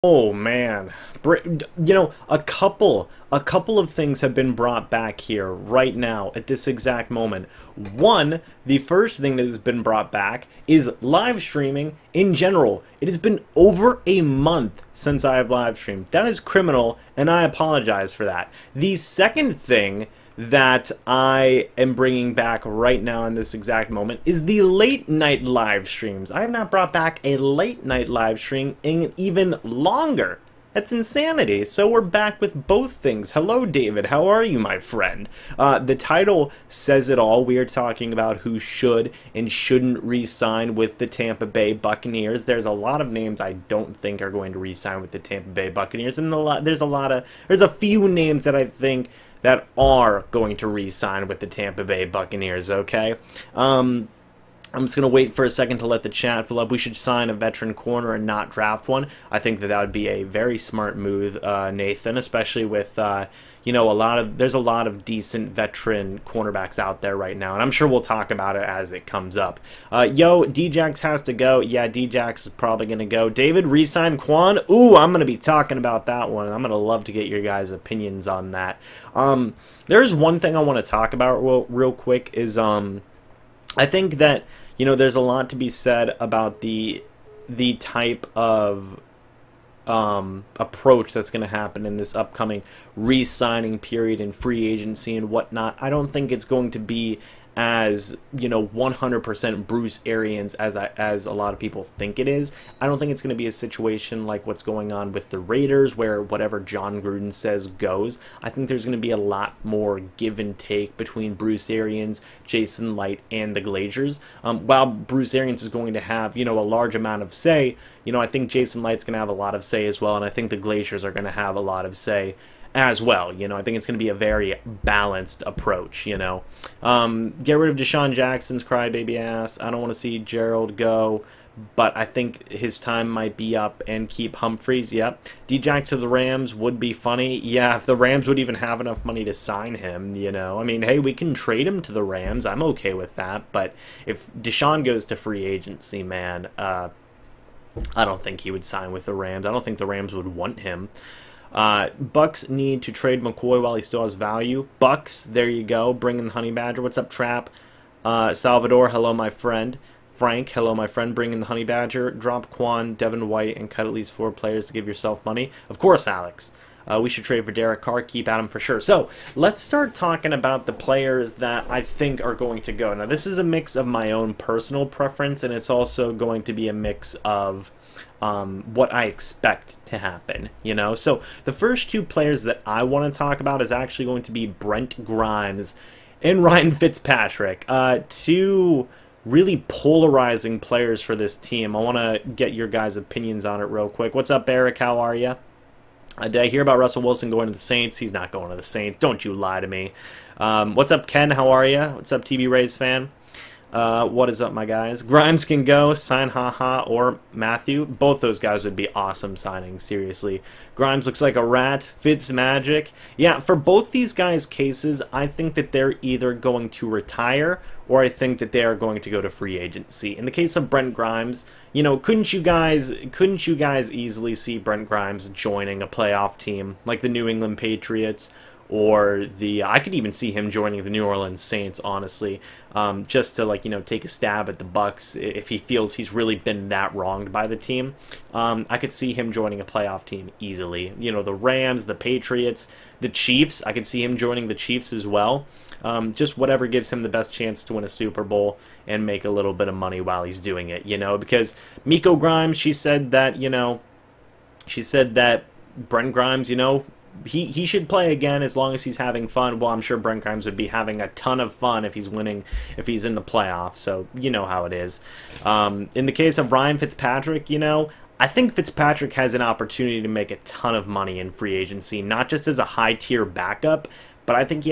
Oh man, a couple of things have been brought back here right now at this exact moment. One, the first thing that has been brought back is live streaming in general. It has been over a month since I have live streamed. That is criminal, and I apologize for that. The second thing that I am bringing back right now in this exact moment is the late night live streams. I have not brought back a late night live stream in even longer. That's insanity. So we're back with both things. Hello, David. How are you, my friend? The title says it all. We are talking about who should and shouldn't re-sign with the Tampa Bay Buccaneers. There's a lot of names I don't think are going to re-sign with the Tampa Bay Buccaneers, and there's a few names that I think that are going to re-sign with the Tampa Bay Buccaneers, okay? I'm just going to wait for a second to let the chat fill up. We should sign a veteran corner and not draft one. I think that would be a very smart move, Nathan, especially with, there's a lot of decent veteran cornerbacks out there right now, and I'm sure we'll talk about it as it comes up. Djax has to go. Yeah, Djax is probably going to go. David, re-sign Quan? Ooh, I'm going to be talking about that one. I'm going to love to get your guys' opinions on that. There's one thing I want to talk about real quick is, I think that, there's a lot to be said about the type of approach that's going to happen in this upcoming re-signing period and free agency and whatnot. I don't think it's going to be as 100% Bruce Arians as a lot of people think it is. I don't think it's going to be a situation like what's going on with the Raiders where whatever John Gruden says goes. I think there's going to be a lot more give and take between Bruce Arians, Jason Light, and the Glazers. While Bruce Arians is going to have a large amount of say, I think Jason Light's going to have a lot of say as well, and I think the Glazers are going to have a lot of say as well. I think it's going to be a very balanced approach. Get rid of Deshaun Jackson's crybaby ass. I don't want to see Gerald go, but I think his time might be up, and keep Humphreys. Yep. Djax to the Rams would be funny. Yeah, if the Rams would even have enough money to sign him, I mean, hey, we can trade him to the Rams. I'm okay with that, but if Deshaun goes to free agency, man, I don't think he would sign with the Rams. I don't think the Rams would want him. Bucks need to trade McCoy while he still has value. Bucks, there you go. Bring in the Honey Badger. What's up, Trap? Salvador, hello, my friend. Frank, hello, my friend. Bring in the Honey Badger. Drop Quan, Devin White, and cut at least 4 players to give yourself money. Of course, Alex. We should trade for Derek Carr. Keep Adam for sure. So, let's start talking about the players that I think are going to go. Now, this is a mix of my own personal preference, and it's also going to be a mix of what I expect to happen, So the first 2 players that I want to talk about is actually going to be Brent Grimes and Ryan Fitzpatrick. 2 really polarizing players for this team. I want to get your guys' opinions on it real quick. What's up, Eric? How are you? Did I hear about Russell Wilson going to the Saints? He's not going to the Saints. Don't you lie to me. What's up, Ken? How are you? What's up, TB Rays fan? What is up, my guys? Grimes can go. Sign Haha or Matthew. Both those guys would be awesome signings, seriously. Grimes looks like a rat. Fitz magic. Yeah, for both these guys' cases, I think that they're either going to retire or I think that they are going to go to free agency. In the case of Brent Grimes, couldn't you guys easily see Brent Grimes joining a playoff team like the New England Patriots? Or I could even see him joining the New Orleans Saints, honestly, just to take a stab at the Bucks if he feels he's really been that wronged by the team. I could see him joining a playoff team easily. The Rams, the Patriots, the Chiefs. I could see him joining the Chiefs as well. Just whatever gives him the best chance to win a Super Bowl and make a little bit of money while he's doing it. Because Miko Grimes, she said that Brent Grimes, he should play again as long as he's having fun. Well, I'm sure Brent Grimes would be having a ton of fun if he's winning, if he's in the playoffs. So, you know how it is. In the case of Ryan Fitzpatrick, I think Fitzpatrick has an opportunity to make a ton of money in free agency, not just as a high-tier backup, but I think he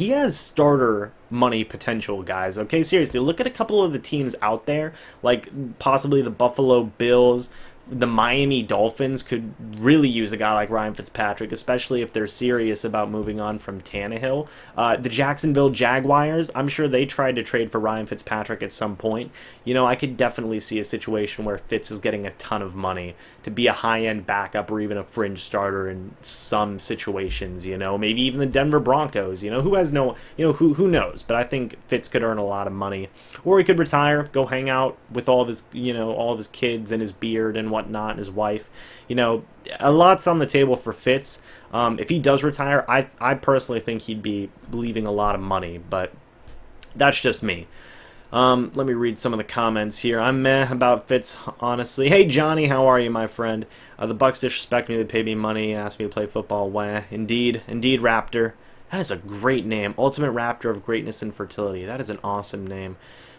has starter money potential, guys. Okay, seriously, look at a couple of the teams out there, like possibly the Buffalo Bills, the Miami Dolphins could really use a guy like Ryan Fitzpatrick, especially if they're serious about moving on from Tannehill. The Jacksonville Jaguars, I'm sure they tried to trade for Ryan Fitzpatrick at some point. You know, I could definitely see a situation where Fitz is getting a ton of money to be a high-end backup or even a fringe starter in some situations, you know, maybe even the Denver Broncos, you know, who has no, you know, who knows, but I think Fitz could earn a lot of money. Or he could retire, go hang out with all of his, you know, all of his kids and his beard and whatnot, and his wife. You know, a lot's on the table for Fitz. If he does retire, I personally think he'd be leaving a lot of money, but that's just me. Let me read some of the comments here. I'm meh about Fitz, honestly. Hey, Johnny, how are you, my friend? The Bucs disrespect me. They pay me money, ask me to play football. Wah. Indeed, Raptor. That is a great name. Ultimate Raptor of Greatness and Fertility. That is an awesome name.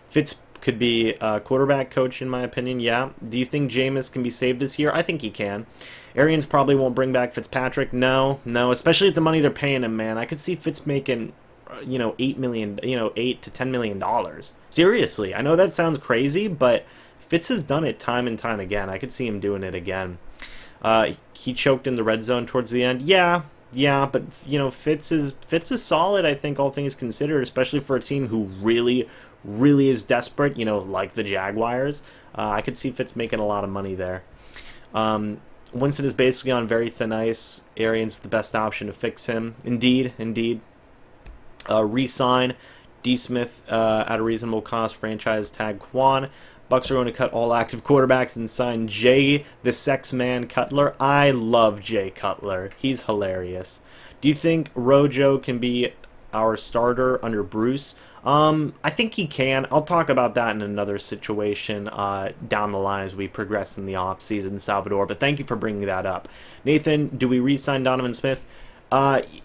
Fitz could be a quarterback coach, in my opinion, yeah. Do you think Jameis can be saved this year? I think he can. Arians probably won't bring back Fitzpatrick. No, especially at the money they're paying him, man. I could see Fitz making, you know, $8 to $10 million. Seriously, I know that sounds crazy, but Fitz has done it time and time again. I could see him doing it again. He choked in the red zone towards the end. Yeah, but you know, Fitz is solid, I think, all things considered, especially for a team who really is desperate, you know, like the Jaguars. I could see Fitz making a lot of money there. Winston is basically on very thin ice. Arians the best option to fix him. Indeed. Re-sign D. Smith at a reasonable cost. Franchise tag Quan. Bucs are going to cut all active quarterbacks and sign Jay the Sex Man Cutler. I love Jay Cutler. He's hilarious. Do you think Rojo can be our starter under Bruce? I think he can. I'll talk about that in another situation down the line as we progress in the offseason, Salvador, but thank you for bringing that up. Nathan, do we re-sign Donovan Smith?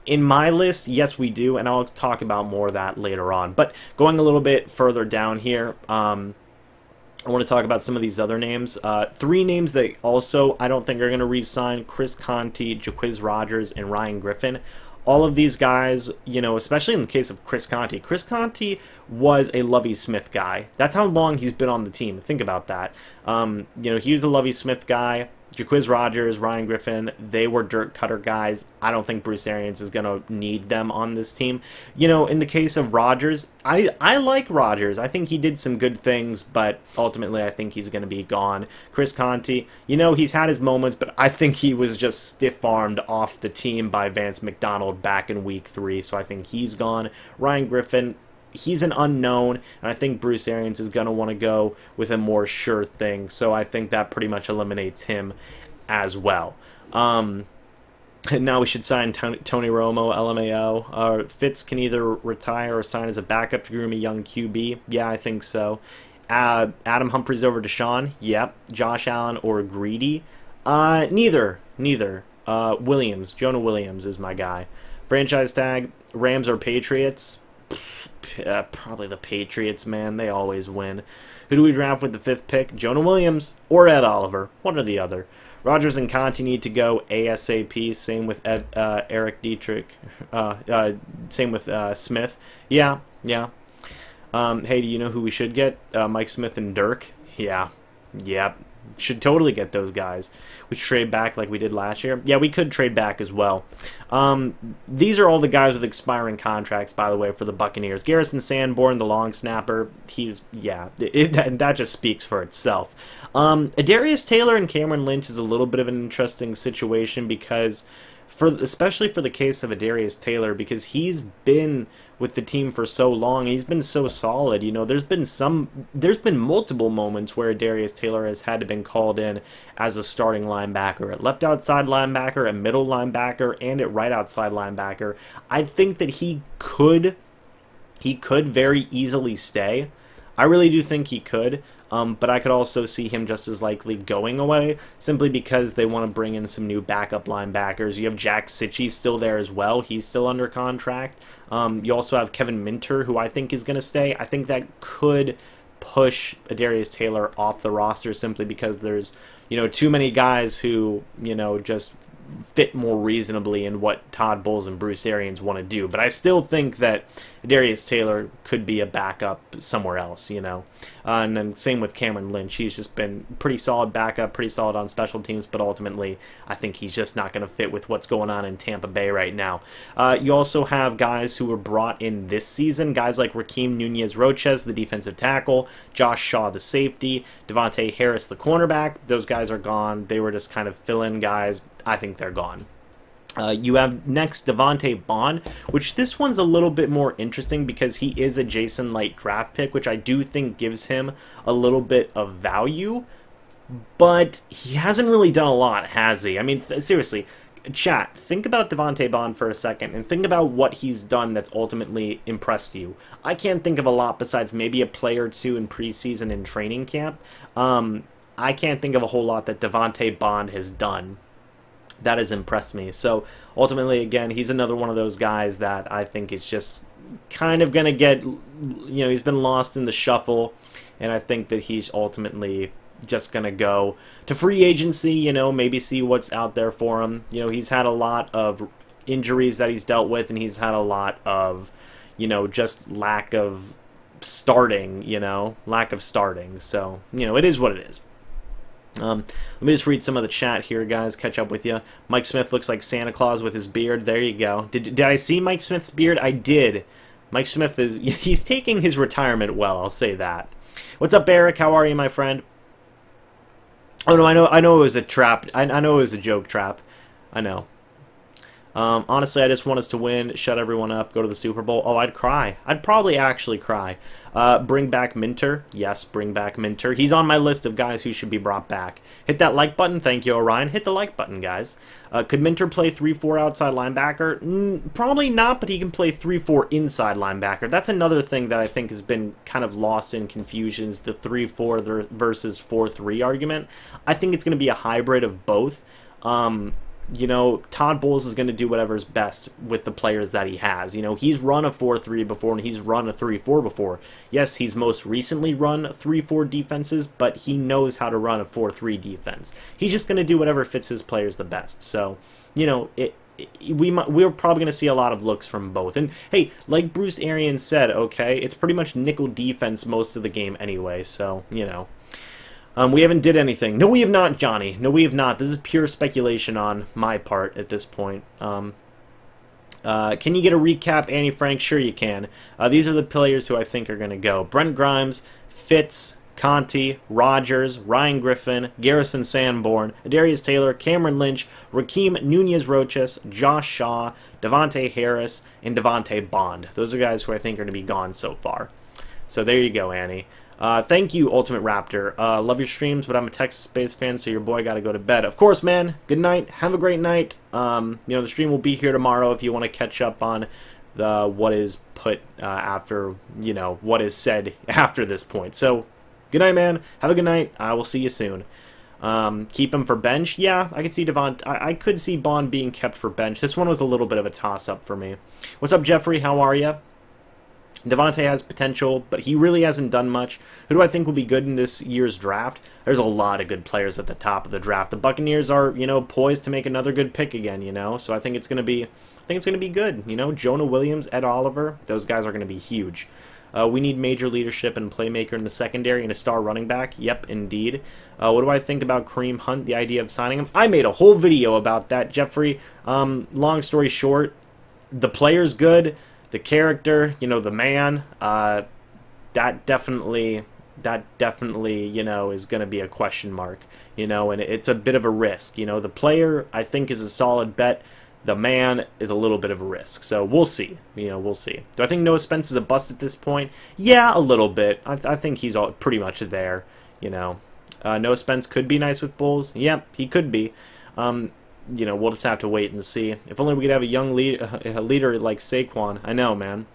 In my list, yes, we do, and I'll talk about more of that later on. But going a little bit further down here, I want to talk about some of these other names. 3 names that also I don't think are going to re-sign: Chris Conte, Jaquiz Rogers, and Ryan Griffin. All of these guys, you know, especially in the case of Chris Conte. Chris Conte was a Lovie Smith guy. That's how long he's been on the team. Think about that. You know, he was a Lovie Smith guy. Jaquiz Rogers, Ryan Griffin, they were dirt cutter guys. I don't think Bruce Arians is going to need them on this team. You know, in the case of Rogers, I like Rogers. I think he did some good things, but ultimately I think he's going to be gone. Chris Conte, you know, he's had his moments, but I think he was just stiff-armed off the team by Vance McDonald back in week 3, so I think he's gone. Ryan Griffin, he's an unknown, and I think Bruce Arians is going to want to go with a more sure thing, so I think that pretty much eliminates him as well. Now we should sign Tony Romo, LMAO. Fitz can either retire or sign as a backup to groom a young QB. Yeah, I think so. Adam Humphries over Deshaun. Yep. Josh Allen or Greedy. Neither. Williams. Jonah Williams is my guy. Franchise tag. Rams or Patriots. Probably the Patriots, man. They always win. Who do we draft with the 5th pick? Jonah Williams or Ed Oliver. One or the other. Rogers and Conte need to go ASAP. Same with Eric Dietrich. Same with Smith. Yeah. Hey, do you know who we should get? Mike Smith and Dirk. Yeah. Should totally get those guys. We should trade back like we did last year. Yeah, we could trade back as well. These are all the guys with expiring contracts, by the way, for the Buccaneers. Garrison Sanborn, the long snapper, that just speaks for itself. Adarius Taylor and Cameron Lynch is a little bit of an interesting situation because, especially for the case of Adarius Taylor, because he's been with the team for so long, he's been so solid. You know, there's been multiple moments where Adarius Taylor has had to been called in as a starting linebacker, at left outside linebacker, at middle linebacker, and at right outside linebacker. I think that he could very easily stay. I really do think he could. But I could also see him just as likely going away, simply because they want to bring in some new backup linebackers. You have Jack Sitchie still there as well. He's still under contract. You also have Kevin Minter, who I think is going to stay. I think that could push Adarius Taylor off the roster simply because there's you know, too many guys who, you know, just fit more reasonably in what Todd Bowles and Bruce Arians want to do. But I still think that Darius Taylor could be a backup somewhere else, you know. And then same with Cameron Lynch. He's just been pretty solid backup, pretty solid on special teams, but ultimately I think he's just not going to fit with what's going on in Tampa Bay right now. You also have guys who were brought in this season, guys like Rakeem Nunez-Roches, the defensive tackle, Josh Shaw, the safety, Devontae Harris, the cornerback. Those guys are gone. They were just kind of fill-in guys. I think they're gone. You have next Devontae Bond, which this one's a little bit more interesting because he is a Jason Light draft pick, which I do think gives him a little bit of value, but he hasn't really done a lot, has he? I mean, seriously, chat, think about Devontae Bond for a second and think about what he's done that's ultimately impressed you. I can't think of a lot besides maybe a play or two in preseason and training camp. I can't think of a whole lot that Devontae Bond has done that has impressed me. So ultimately, again, he's another one of those guys that I think is just kind of going to get, you know, he's been lost in the shuffle, and I think that he's ultimately just going to go to free agency, you know, maybe see what's out there for him. You know, he's had a lot of injuries that he's dealt with, and he's had a lot of, you know, just lack of starting, you know, lack of starting. So, you know, it is what it is. Let me just read some of the chat here, guys. Catch up with you. Mike Smith looks like Santa Claus with his beard. There you go. Did I see Mike Smith's beard? I did. Mike Smith he's taking his retirement well, I'll say that. What's up, Eric? How are you, my friend? Oh no, I know it was a trap. I know it was a joke trap. I know. Honestly, I just want us to win, shut everyone up, go to the Super Bowl. Oh, I'd cry. I'd probably actually cry. Bring back Minter. Yes, bring back Minter. He's on my list of guys who should be brought back. Hit that like button. Thank you, Orion. Hit the like button, guys. Could Minter play 3-4 outside linebacker? Probably not, but he can play 3-4 inside linebacker. That's another thing that I think has been kind of lost in confusions, the 3-4 versus 4-3 argument. I think it's going to be a hybrid of both. You know, Todd Bowles is going to do whatever's best with the players that he has. You know, he's run a 4-3 before and he's run a 3-4 before. Yes, he's most recently run 3-4 defenses, but he knows how to run a 4-3 defense. He's just going to do whatever fits his players the best. So, you know, we're probably going to see a lot of looks from both. And hey, like Bruce Arians said, okay, it's pretty much nickel defense most of the game anyway. So, you know. We haven't did anything. No, we have not, Johnny. No, we have not. This is pure speculation on my part at this point. Can you get a recap, Annie Frank? Sure you can. These are the players who I think are going to go. Brent Grimes, Fitz, Conti, Rogers, Ryan Griffin, Garrison Sanborn, Darius Taylor, Cameron Lynch, Rakeem Nunez-Roches, Josh Shaw, Devontae Harris, and Devontae Bond. Those are guys who I think are going to be gone so far. So there you go, Annie. Thank you, Ultimate Raptor. Love your streams, but I'm a Texas-based fan, so your boy got to go to bed. Of course, man. Good night. Have a great night. You know, the stream will be here tomorrow if you want to catch up on what is put after, you know, what is said after this point. So, good night, man. Have a good night. I will see you soon. Keep him for bench. Yeah, I could see I could see Bond being kept for bench. This one was a little bit of a toss-up for me. What's up, Jeffrey? How are you? Devontae has potential, but he really hasn't done much. Who do I think will be good in this year's draft? There's a lot of good players at the top of the draft. The Buccaneers are, you know, poised to make another good pick again, you know. So I think it's going to be good, you know. Jonah Williams, Ed Oliver, those guys are going to be huge. We need major leadership and playmaker in the secondary and a star running back. Yep, indeed. What do I think about Kareem Hunt, the idea of signing him? I made a whole video about that, Jeffrey. Long story short, the player's good. The character, you know, the man, that definitely, you know, is going to be a question mark, you know, and it's a bit of a risk. You know, the player, I think, is a solid bet. The man is a little bit of a risk. So we'll see. You know, we'll see. Do I think Noah Spence is a bust at this point? Yeah, a little bit. I think he's pretty much there, you know. Noah Spence could be nice with Bulls. Yep, he could be. You know, we'll just have to wait and see. If only we could have a young leader like Saquon. I know, man.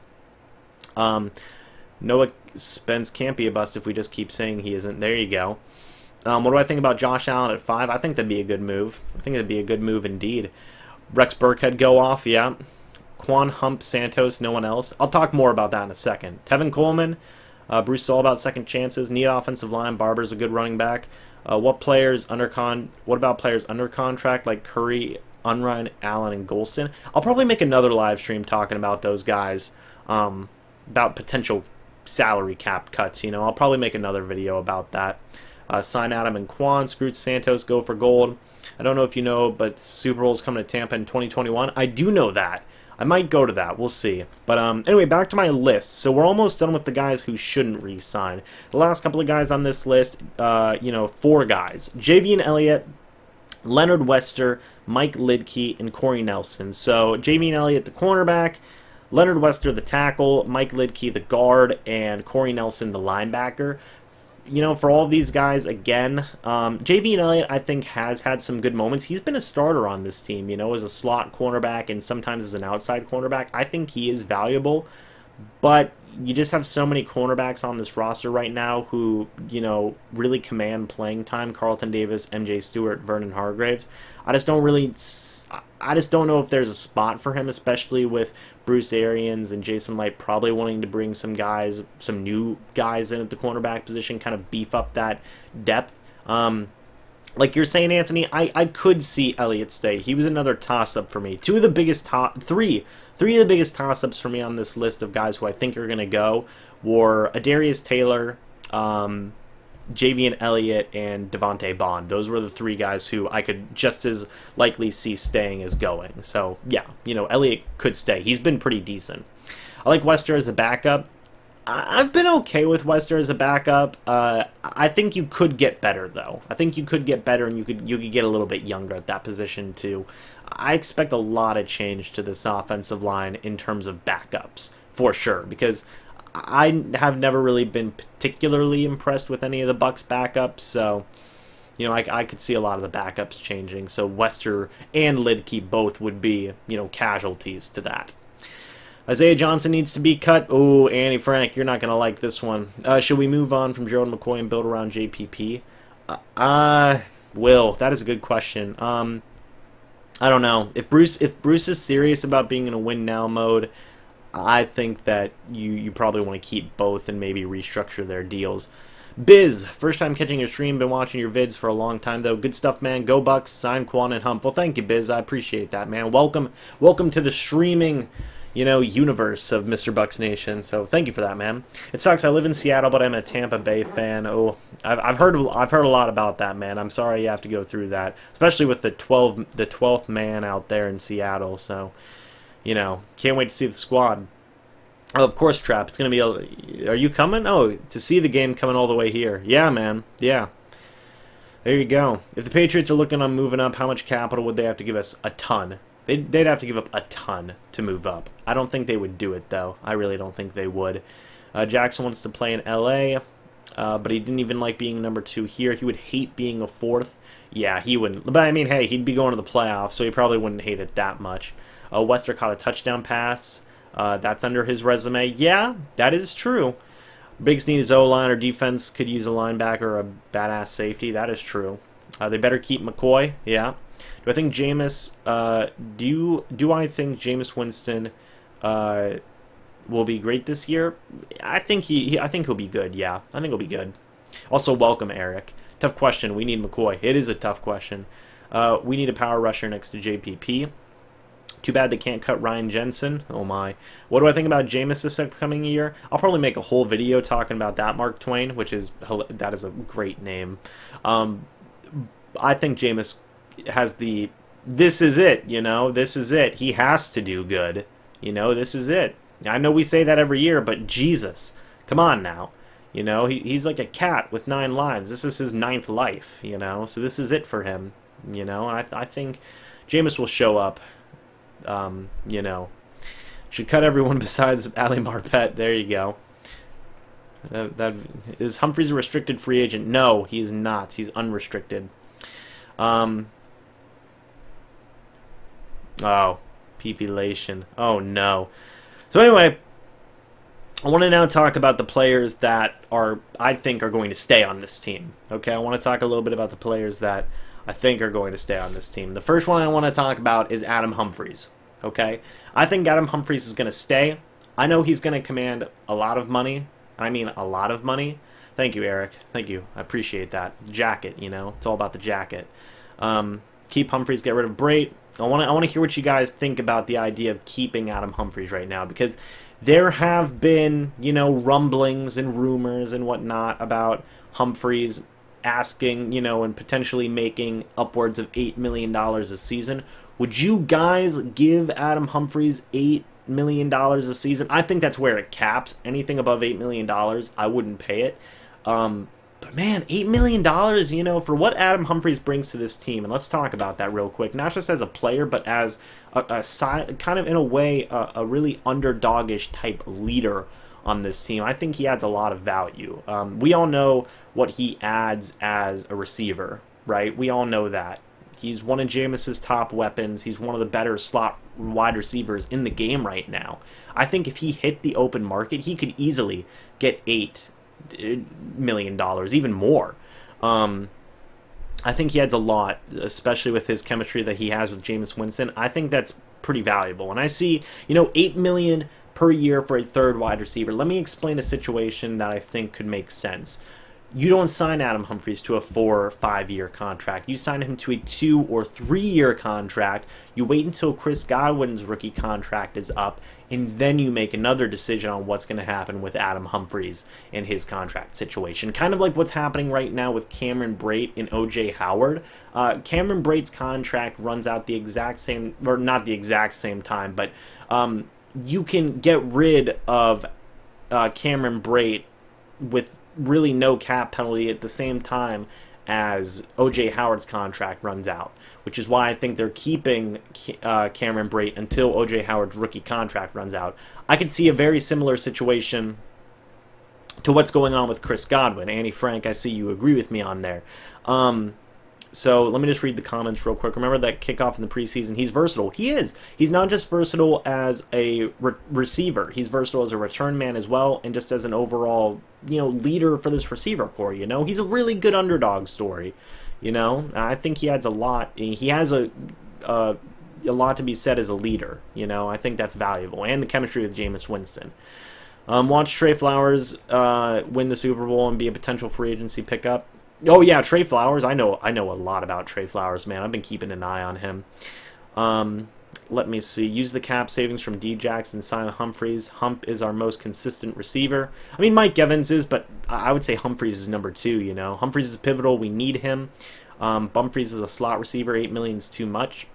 Noah Spence can't be a bust if we just keep saying he isn't. There you go. What do I think about Josh Allen at 5? I think that'd be a good move. I think that'd be a good move indeed. Rex Burkhead go off, yeah. Quan Hump Santos, no one else. I'll talk more about that in a second. Tevin Coleman, Bruce is all about second chances. Need offensive line. Barber's a good running back. What about players under contract like Curry, Unrun, Allen, and Golston? I'll probably make another live stream talking about those guys, about potential salary cap cuts. I'll probably make another video about that. Sign Adam and Quan, Scrooge Santos, go for gold. I don't know if you know, but Super Bowl is coming to Tampa in 2021. I do know that. I might go to that. We'll see. But anyway, back to my list. So we're almost done with the guys who shouldn't re-sign. The last couple of guys on this list, 4 guys. Javian Elliott, Leonard Wester, Mike Lidke, and Corey Nelson. So Javian Elliott, the cornerback, Leonard Wester, the tackle, Mike Lidke, the guard, and Corey Nelson, the linebacker. For all of these guys, again, Javian Elliott, I think, has had some good moments. He's been a starter on this team, as a slot cornerback and sometimes as an outside cornerback. I think he is valuable, but you just have so many cornerbacks on this roster right now who, really command playing time. Carlton Davis, MJ Stewart, Vernon Hargraves. I just don't know if there's a spot for him, especially with Bruce Arians and Jason Light probably wanting to bring some new guys in at the cornerback position, kind of beef up that depth. Like you're saying, Anthony, I could see Elliott stay. He was another toss-up for me. Three of the biggest toss-ups for me on this list of guys who I think are going to go were Adarius Taylor, Javian Elliott, and Devontae Bond. Those were the 3 guys who I could just as likely see staying as going. So, yeah, Elliott could stay. He's been pretty decent. I like Wester as a backup. I've been okay with Wester as a backup. I think you could get better, though. I think you could get better, and you could get a little bit younger at that position, too. I expect a lot of change to this offensive line in terms of backups, for sure, because I have never really been particularly impressed with any of the Bucs backups, so I could see a lot of the backups changing. So Wester and Lidke both would be casualties to that. Isaiah Johnson needs to be cut. Oh, Annie Frank, you're not gonna like this one. Should we move on from Gerald McCoy and build around JPP? Will, that is a good question. I don't know if Bruce is serious about being in a win now mode. I think that you probably want to keep both and maybe restructure their deals. Biz, first time catching your stream, been watching your vids for a long time though. Good stuff, man. Go Bucks, sign Quan and Hump. Well, thank you, Biz. I appreciate that, man. Welcome to the streaming, universe of MrBucsNation. So thank you for that, man. It sucks. I live in Seattle, but I'm a Tampa Bay fan. Oh, I've heard a lot about that, man. I'm sorry you have to go through that, especially with the 12th man out there in Seattle. So. Can't wait to see the squad. Oh, of course, Trap. It's going to be are you coming? Oh, to see the game coming all the way here. Yeah, man. Yeah. There you go. If the Patriots are looking on moving up, how much capital would they have to give us? A ton. They'd have to give up a ton to move up. I don't think they would do it, though. I really don't think they would. Jackson wants to play in L.A., but he didn't even like being number 2 here. He would hate being a 4th. Yeah, he wouldn't. But, I mean, hey, he'd be going to the playoffs, so he probably wouldn't hate it that much. Wester caught a touchdown pass. That's under his resume. Yeah, that is true. Biggest need is O-line or defense. Could use a linebacker or a badass safety. That is true. They better keep McCoy. Yeah. Do I think Jameis? Do I think Jameis Winston will be great this year? I think I think he'll be good. Yeah, I think he'll be good. Also, welcome Eric. Tough question. We need McCoy. It is a tough question. We need a power rusher next to JPP. Too bad they can't cut Ryan Jensen. Oh my. What do I think about Jameis this upcoming year? I'll probably make a whole video talking about that, Mark Twain, that is a great name. I think Jameis has this is it, this is it. He has to do good. This is it. I know we say that every year, but Jesus, come on now. He's like a cat with 9 lives. This is his 9th life, so this is it for him, and I think Jameis will show up. Should cut everyone besides Ali Marpet. There you go. That is Humphries a restricted free agent? No, he is not. He's unrestricted. Oh, Peepulation. Oh no. So anyway, I want to now talk about the players that I think are going to stay on this team. Okay, I want to talk a little bit about the players that I think are going to stay on this team. The first one I want to talk about is Adam Humphries. Okay, I think Adam Humphries is going to stay. I know he's going to command a lot of money. I mean a lot of money. Thank you, Eric. Thank you. I appreciate that. Jacket, you know, it's all about the jacket. Keep Humphries, get rid of Brait. I want to hear what you guys think about the idea of keeping Adam Humphries right now, because there have been, you know, rumblings and rumors and whatnot about Humphries asking, you know, and potentially making upwards of $8 million a season. Would you guys give Adam Humphries $8 million a season? I think that's where it caps. Anything above $8 million, I wouldn't pay it. But man, $8 million, you know, for what Adam Humphries brings to this team, and let's talk about that real quick, not just as a player, but as a kind of, in a way, a really underdogish type leader on this team. I think he adds a lot of value. We all know what he adds as a receiver, right? We all know that. He's one of Jameis's top weapons. He's one of the better slot wide receivers in the game right now. I think if he hit the open market, he could easily get $8 million, even more. I think he adds a lot, especially with his chemistry that he has with Jameis Winston. I think that's pretty valuable. And I see, you know, $8 million per year for a third wide receiver. Let me explain a situation that I think could make sense. You don't sign Adam Humphries to a 4 or 5 year contract. You sign him to a 2 or 3 year contract. You wait until Chris Godwin's rookie contract is up, and then you make another decision on what's going to happen with Adam Humphries and his contract situation. Kind of like what's happening right now with Cameron Brate and O.J. Howard. Cameron Brate's contract runs out the exact same, or not the exact same time, but you can get rid of Cameron Brate with really no cap penalty at the same time as O.J. Howard's contract runs out, which is why I think they're keeping Cameron Brate until O.J. Howard's rookie contract runs out. I could see a very similar situation to what's going on with Chris Godwin. Annie Frank, I see you agree with me on there. So let me just read the comments real quick. Remember that kickoff in the preseason? He's versatile. He is. He's not just versatile as a receiver. He's versatile as a return man as well, and just as an overall, you know, leader for this receiver core. You know, he's a really good underdog story. You know, and I think he adds a lot. He has a lot to be said as a leader. You know, I think that's valuable, and the chemistry with Jameis Winston. Watch Trey Flowers win the Super Bowl and be a potential free agency pickup. Oh yeah, Trey Flowers. I know a lot about Trey Flowers, man. I've been keeping an eye on him. Let me see. Use the cap savings from D-Jax and sign Humphries. Hump is our most consistent receiver. I mean, Mike Evans is, but I would say Humphries is number 2, you know. Humphries is pivotal. We need him. Humphries is a slot receiver. $8 million is too much.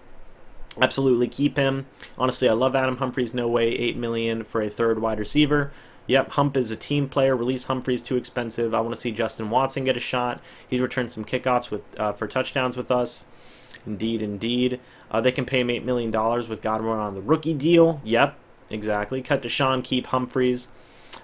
Absolutely keep him. Honestly, I love Adam Humphries. No way $8 million for a third wide receiver. Yep, Hump is a team player. Release Humphries, too expensive. I want to see Justin Watson get a shot. He's returned some kickoffs for touchdowns with us. Indeed, indeed. They can pay him $8 million with Godwin on the rookie deal. Yep, exactly. Cut Deshaun, keep Humphries.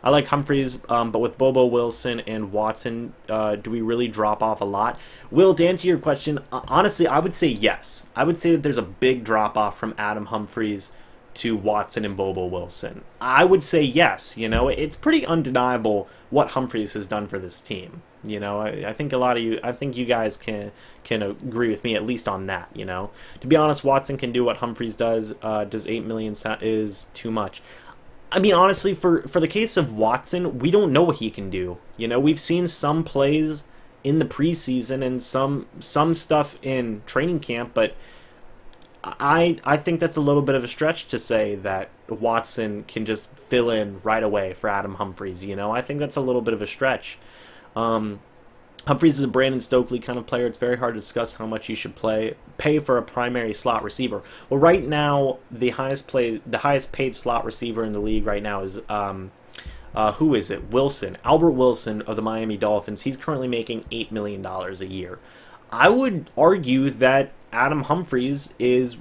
I like Humphries, but with Bobo Wilson and Watson, do we really drop off a lot? Will, to answer your question, honestly, I would say yes. I would say that there's a big drop-off from Adam Humphries to Watson and Bobo Wilson. I would say yes. You know, it's pretty undeniable what Humphries has done for this team. You know, I think a lot of you, I think you guys can agree with me at least on that. You know, to be honest, Watson can do what Humphries does. Does $8 million is too much? I mean, honestly, for the case of Watson, we don't know what he can do. You know, we've seen some plays in the preseason and some stuff in training camp, but I think that's a little bit of a stretch to say that Watson can just fill in right away for Adam Humphries. You know, I think that's a little bit of a stretch. Humphries is a Brandon Stokely kind of player. It's very hard to discuss how much you should pay for a primary slot receiver. Well, right now the highest paid slot receiver in the league right now is who is it? Wilson, Albert Wilson of the Miami Dolphins. He's currently making $8 million a year. I would argue that Adam Humphries is,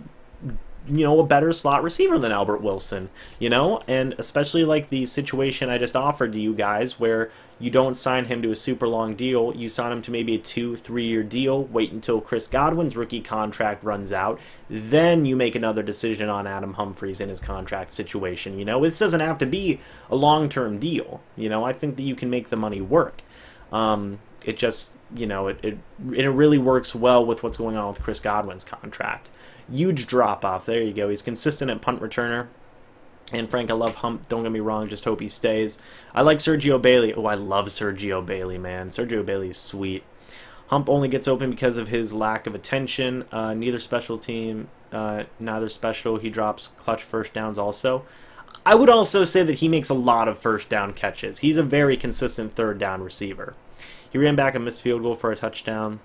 you know, a better slot receiver than Albert Wilson, you know, and especially like the situation I just offered to you guys where you don't sign him to a super long deal, you sign him to maybe a 2-3 year deal, wait until Chris Godwin's rookie contract runs out, then you make another decision on Adam Humphries in his contract situation. You know, this doesn't have to be a long-term deal. You know, I think that you can make the money work. It just, you know, it really works well with what's going on with Chris Godwin's contract. Huge drop-off. There you go. He's consistent at punt returner. And Frank, I love Hump. Don't get me wrong. Just hope he stays. I like Sergio Bailey. Oh, I love Sergio Bailey, man. Sergio Bailey is sweet. Hump only gets open because of his lack of attention. Neither special team, neither special. He drops clutch first downs also. I would also say that he makes a lot of first down catches. He's a very consistent third down receiver. He ran back a missed field goal for a touchdown.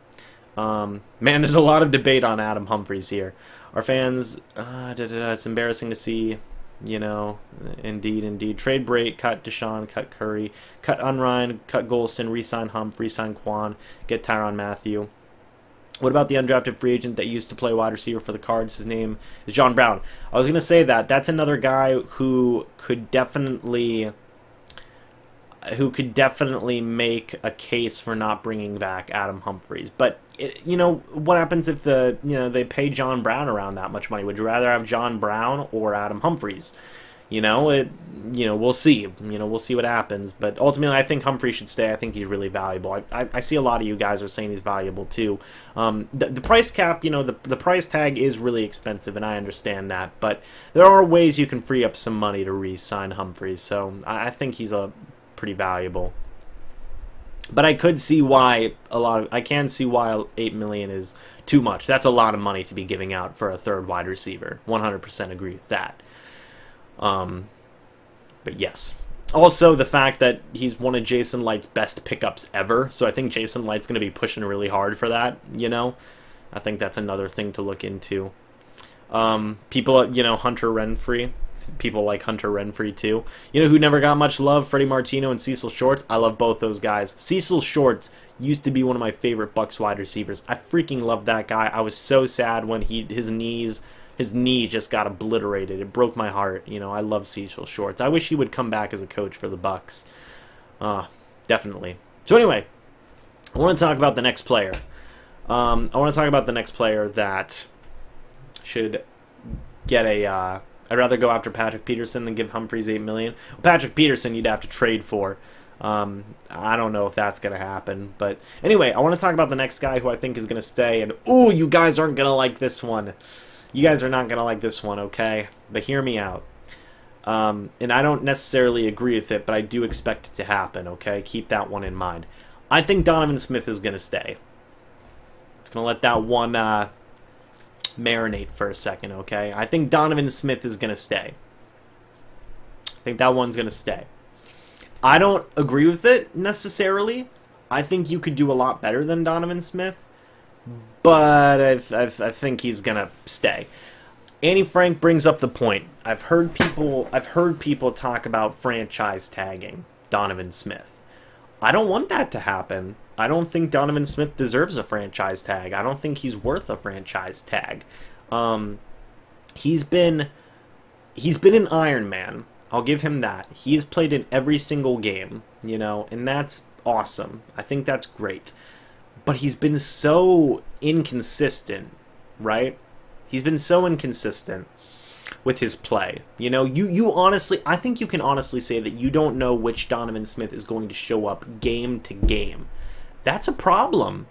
Man, there's a lot of debate on Adam Humphries here. Our fans, it's embarrassing to see. You know, indeed. Trade Brait, cut Deshaun, cut Curry, cut Unrein, cut Golston, re-sign Hump, re-sign Quan, get Tyrann Mathieu. What about the undrafted free agent that used to play wide receiver for the Cards? His name is John Brown. I was going to say that. That's another guy who could definitely make a case for not bringing back Adam Humphries. But you know, what happens if they pay John Brown around that much money? Would you rather have John Brown or Adam Humphries? We'll see. We'll see what happens. But ultimately, I think Humphries should stay. I think he's really valuable. I see a lot of you guys are saying he's valuable too. The price cap, the price tag is really expensive, and I understand that. But there are ways you can free up some money to re-sign Humphries. So I think he's pretty valuable. But I could see why I can see why $8 million is too much. That's a lot of money to be giving out for a third wide receiver. 100% agree with that. But yes. Also, the fact that he's one of Jason Light's best pickups ever. So I think Jason Light's going to be pushing really hard for that, I think that's another thing to look into. People, Hunter Renfree. People like Hunter Renfree too. Who never got much love? Freddie Martino and Cecil Shorts. I love both those guys. Cecil Shorts used to be one of my favorite Bucs wide receivers. I freaking love that guy. I was so sad when his knee just got obliterated. It broke my heart. I love Cecil Shorts. I wish he would come back as a coach for the Bucs. Definitely. So anyway, I want to talk about the next player. I want to talk about the next player that should get a... I'd rather go after Patrick Peterson than give Humphries $8 million. Well, Patrick Peterson you'd have to trade for. I don't know if that's going to happen. But anyway, I want to talk about the next guy who I think is going to stay. And, ooh, you guys aren't going to like this one. You guys are not going to like this one, okay? But hear me out. And I don't necessarily agree with it, but I do expect it to happen, okay? Keep that one in mind. I think Donovan Smith is going to stay. It's going to let that one... marinate for a second, okay? I think Donovan Smith is going to stay. I think that one's going to stay. I don't agree with it necessarily. I think you could do a lot better than Donovan Smith, but I think he's going to stay. Annie Frank brings up the point. I've heard people talk about franchise tagging Donovan Smith. I don't want that to happen. I don't think Donovan Smith deserves a franchise tag. I don't think he's worth a franchise tag. He's been an Iron Man. I'll give him that. He has played in every single game, and that's awesome. I think that's great. But he's been so inconsistent, right? He's been so inconsistent with his play. You honestly, I think you can honestly say that you don't know which Donovan Smith is going to show up game to game. That's a problem.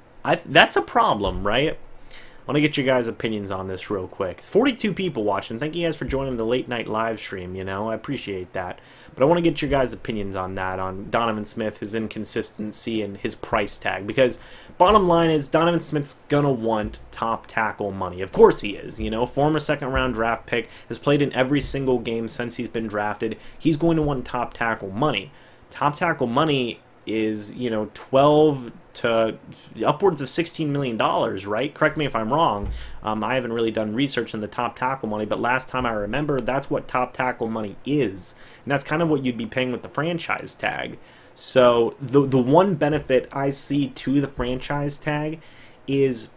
That's a problem, right? I want to get your guys' opinions on this real quick. 42 people watching. Thank you guys for joining the late night live stream, I appreciate that. But I want to get your guys' opinions on that, on Donovan Smith, his inconsistency, and his price tag. Because bottom line is, Donovan Smith's going to want top tackle money. Of course he is, Former second-round draft pick, has played in every single game since he's been drafted. He's going to want top tackle money. Top tackle money is, 12 to upwards of $16 million, right? Correct me if I'm wrong. I haven't really done research on the top tackle money, but last time I remember, that's what top tackle money is. And that's kind of what you'd be paying with the franchise tag. So the one benefit I see to the franchise tag is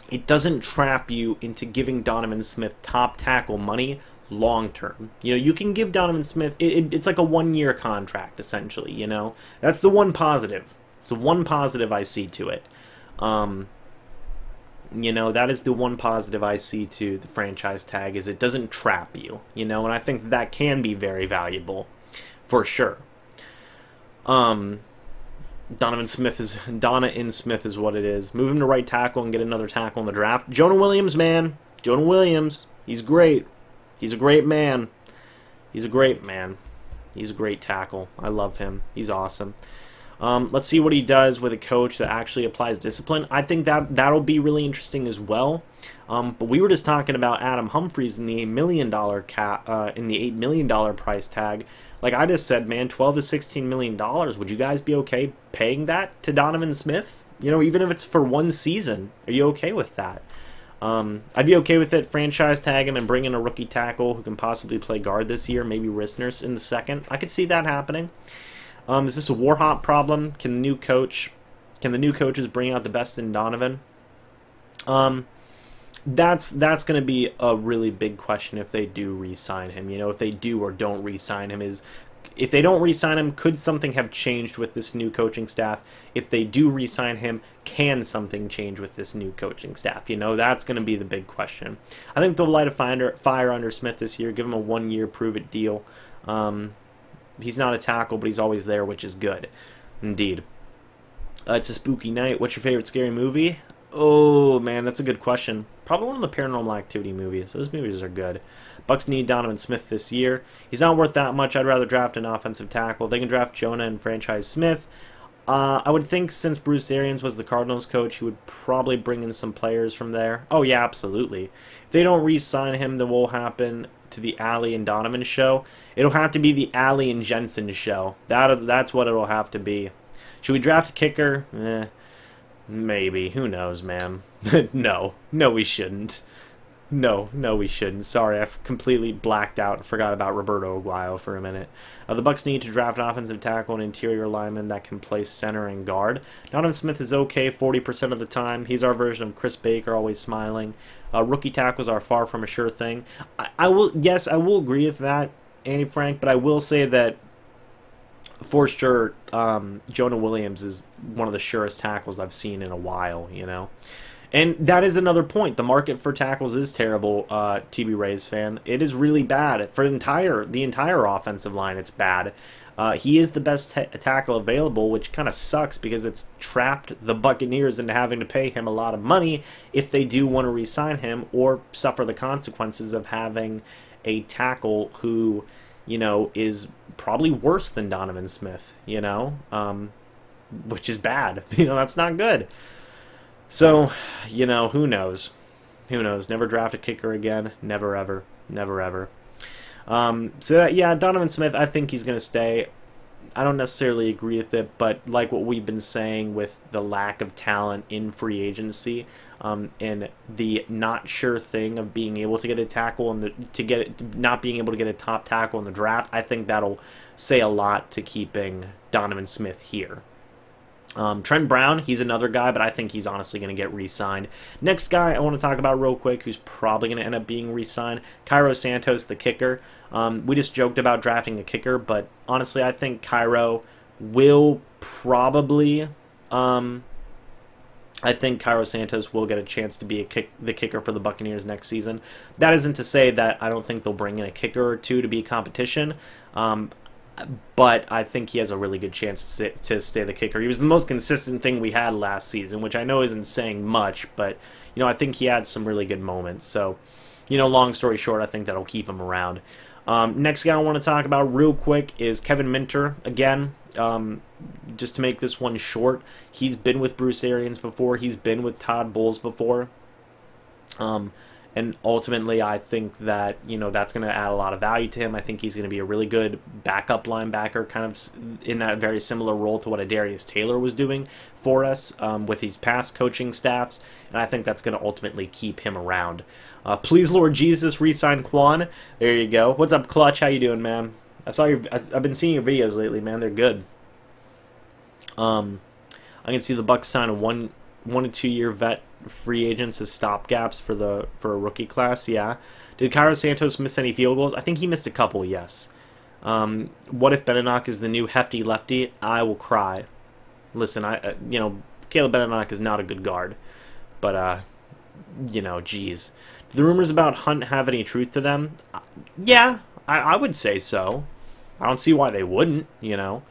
it doesn't trap you into giving Donovan Smith top tackle money long term. You can give Donovan Smith, it's like a one-year contract, essentially, That's the one positive. It's the one positive I see to it. That is the one positive I see to the franchise tag, is it doesn't trap you, and I think that can be very valuable, for sure. Donna in Smith is what it is. Move him to right tackle and get another tackle in the draft. Jonah Williams, man. Jonah Williams. He's great. He's a great man. He's a great man. He's a great tackle. I love him. He's awesome. Let's see what he does with a coach that actually applies discipline. I think that'll be really interesting as well. But we were just talking about Adam Humphries in the $8 million in the $8 million price tag. Like I just said, man, $12 to $16 million. Would you guys be okay paying that to Donovan Smith? You know, even if it's for one season, are you okay with that? I'd be okay with it. Franchise tag him and bring in a rookie tackle who can possibly play guard this year. Maybe Rissners in the second. I could see that happening. Is this a Warhawk problem? Can the new coaches bring out the best in Donovan? That's going to be a really big question if they do re-sign him. You know, if they do or don't re-sign him, if they don't re-sign him, could something have changed with this new coaching staff? If they do re-sign him, can something change with this new coaching staff? You know, that's going to be the big question. I think they'll light a fire under Smith this year, give him a one-year prove-it deal. He's not a tackle, but he's always there, which is good. Indeed. It's a spooky night. What's your favorite scary movie? Oh, man, that's a good question. Probably one of the Paranormal Activity movies. Those movies are good. Bucks need Donovan Smith this year. He's not worth that much. I'd rather draft an offensive tackle. They can draft Jonah and franchise Smith. I would think since Bruce Arians was the Cardinals coach, he would probably bring in some players from there. Oh, yeah, absolutely. If they don't re-sign him, then what will happen to the Allie and Donovan show? It'll have to be the Allie and Jensen show. That's what it'll have to be. Should we draft a kicker? Maybe. Who knows, man? No, we shouldn't. No, we shouldn't. Sorry, I completely blacked out and forgot about Roberto Aguayo for a minute. The Bucks need to draft an offensive tackle and interior lineman that can play center and guard. Donovan Smith is okay 40% of the time. He's our version of Chris Baker, always smiling. Rookie tackles are far from a sure thing. I will agree with that, Andy Frank, but I will say that for sure, Jonah Williams is one of the surest tackles I've seen in a while, you know. And that is another point. The market for tackles is terrible, TB Rays fan. It is really bad. For the entire offensive line, it's bad. He is the best tackle available, which kind of sucks because it's trapped the Buccaneers into having to pay him a lot of money if they do want to re-sign him or suffer the consequences of having a tackle who, you know, is probably worse than Donovan Smith, you know, which is bad. You know, that's not good. So, you know, who knows? Who knows? Never draft a kicker again. Never, ever. Never, ever. Yeah, Donovan Smith, I think he's going to stay. I don't necessarily agree with it, but like what we've been saying with the lack of talent in free agency, and the not sure thing of being able to get a tackle and not being able to get a top tackle in the draft, I think that'll say a lot to keeping Donovan Smith here. Trent Brown, he's another guy, but I think he's honestly going to get re-signed. Next guy I want to talk about real quick who's probably going to end up being re-signed, Cairo Santos, the kicker. We just joked about drafting a kicker, but honestly I think Cairo will probably... I think Cairo Santos will get a chance to be the kicker for the Buccaneers next season. That isn't to say that I don't think they'll bring in a kicker or two to be competition. But I think he has a really good chance to stay the kicker. He was the most consistent thing we had last season, which I know isn't saying much, but you know, I think he had some really good moments. So, you know, long story short, I think that'll keep him around. Next guy I want to talk about real quick is Kevin Minter. Again, just to make this one short, he's been with Bruce Arians before. He's been with Todd Bowles before. And ultimately, I think that, you know, that's going to add a lot of value to him. I think he's going to be a really good backup linebacker, kind of in that very similar role to what Adarius Taylor was doing for us with his past coaching staffs. And I think that's going to ultimately keep him around. Please, Lord Jesus, re-sign Quan. There you go. What's up, Clutch? How you doing, man? I've been seeing your videos lately, man. They're good. I can see the Bucks sign a one to 2 year vet free agents as stopgaps for a rookie class. Yeah. Did Cairo Santos miss any field goals? I think he missed a couple. Yes. What if Benenoch is the new hefty lefty? I will cry. Listen, you know, Caleb Benenoch is not a good guard, but you know, geez. Do the rumors about Hunt have any truth to them? Yeah, I would say so. I don't see why they wouldn't. You know.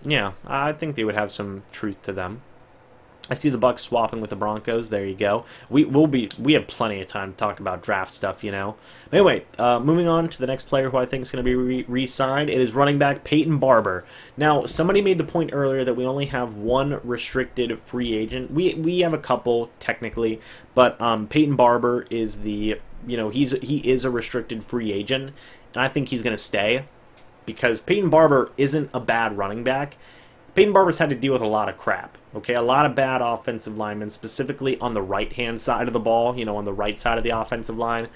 Yeah, I think they would have some truth to them. I see the Bucs swapping with the Broncos. There you go. We have plenty of time to talk about draft stuff, you know. Anyway, moving on to the next player who I think is going to be re-signed. It is running back Peyton Barber. Now, somebody made the point earlier that we only have one restricted free agent. We have a couple technically, but Peyton Barber is the, you know, he is a restricted free agent, and I think he's going to stay because Peyton Barber isn't a bad running back. Peyton Barber's had to deal with a lot of crap, okay? A lot of bad offensive linemen, specifically on the right-hand side of the ball, you know, on the right side of the offensive line.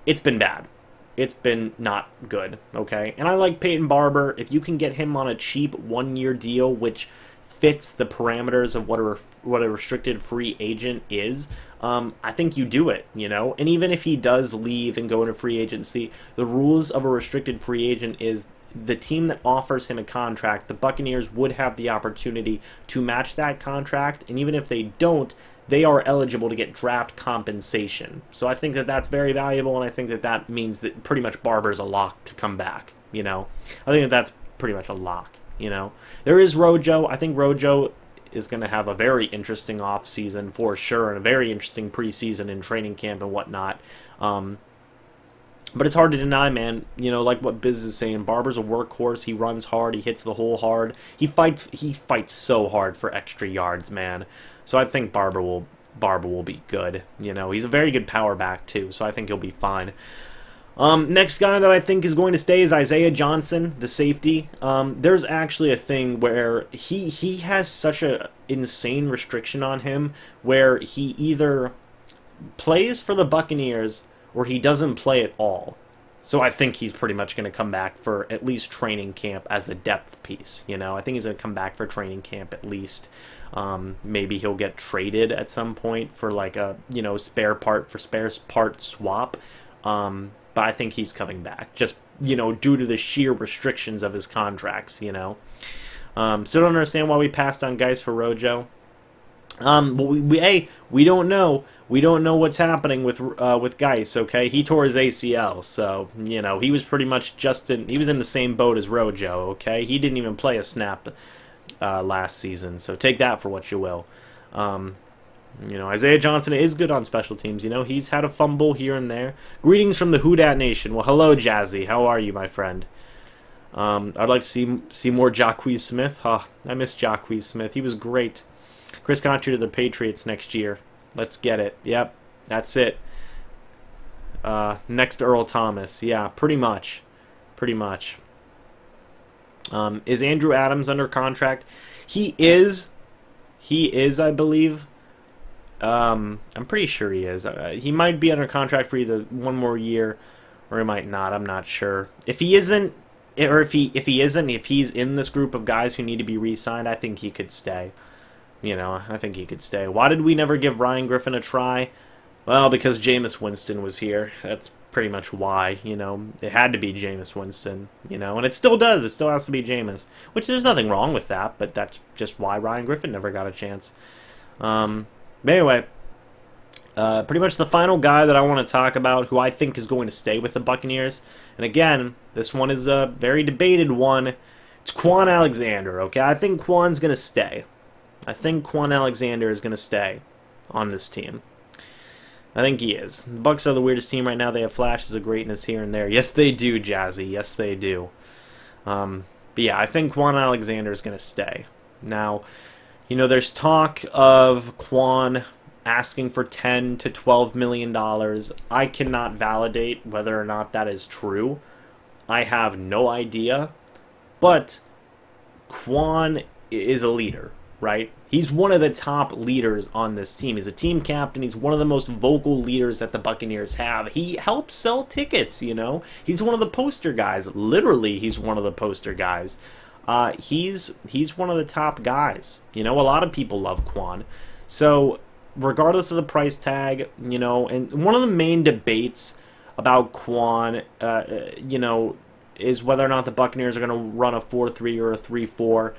It's been bad. It's been not good, okay? And I like Peyton Barber. If you can get him on a cheap one-year deal, which fits the parameters of what a restricted free agent is, I think you do it, you know? And even if he does leave and go into free agency, the rules of a restricted free agent is the team that offers him a contract, the Buccaneers would have the opportunity to match that contract, and even if they don't, they are eligible to get draft compensation. So I think that that's very valuable, and I think that that means that pretty much Barber's a lock to come back, you know? I think that that's pretty much a lock, you know? There is Rojo. I think Rojo is going to have a very interesting offseason for sure, and a very interesting preseason and training camp and whatnot. But it's hard to deny, man. You know, like what Biz is saying, Barber's a workhorse. He runs hard. He hits the hole hard. He fights so hard for extra yards, man. So I think Barber will be good. You know, he's a very good power back too. So I think he'll be fine. Next guy that I think is going to stay is Isaiah Johnson, the safety. There's actually a thing where he has such a insane restriction on him where he either plays for the Buccaneers or he doesn't play at all. So I think he's pretty much going to come back for at least training camp as a depth piece. You know, I think he's going to come back for training camp at least. Maybe he'll get traded at some point for like a, you know, spare part swap. But I think he's coming back just, you know, due to the sheer restrictions of his contracts, you know. Still don't understand why we passed on guys for Rojo. But we don't know. We don't know what's happening with Geis, okay? He tore his ACL, so, you know, he was pretty much he was in the same boat as Rojo, okay? He didn't even play a snap last season, so take that for what you will. You know, Isaiah Johnson is good on special teams, you know? He's had a fumble here and there. Greetings from the Who Dat Nation. Well, hello, Jazzy. How are you, my friend? I'd like to see more Jacquez Smith. Oh, I miss Jacquez Smith. He was great. Chris Conte to the Patriots next year. Let's get it. Yep, that's it. Next Earl Thomas. Yeah, pretty much. Pretty much. Is Andrew Adams under contract? He is. He is, I believe. I'm pretty sure he is. He might be under contract for either one more year or he might not. I'm not sure. If he isn't, or if he's in this group of guys who need to be re-signed, I think he could stay. You know, I think he could stay. Why did we never give Ryan Griffin a try? Well, because Jameis Winston was here. That's pretty much why, you know. It had to be Jameis Winston, you know. And it still does. It still has to be Jameis. Which, there's nothing wrong with that, but that's just why Ryan Griffin never got a chance. But anyway, pretty much the final guy that I want to talk about who I think is going to stay with the Buccaneers. And again, this one is a very debated one. It's Quan Alexander, okay? I think Quan's going to stay. I think Quan Alexander is going to stay on this team. I think he is. The Bucs are the weirdest team right now. They have flashes of greatness here and there. Yes, they do, Jazzy. Yes, they do. But yeah, I think Quan Alexander is going to stay. Now, you know, there's talk of Quan asking for $10 to $12 million. I cannot validate whether or not that is true. I have no idea. But Quan is a leader. Right? He's one of the top leaders on this team. He's a team captain. He's one of the most vocal leaders that the Buccaneers have. He helps sell tickets, you know? He's one of the poster guys. Literally, he's one of the poster guys. He's one of the top guys. You know, a lot of people love Quan. So, regardless of the price tag, you know, and one of the main debates about Quan, you know, is whether or not the Buccaneers are going to run a 4-3 or a 3-4.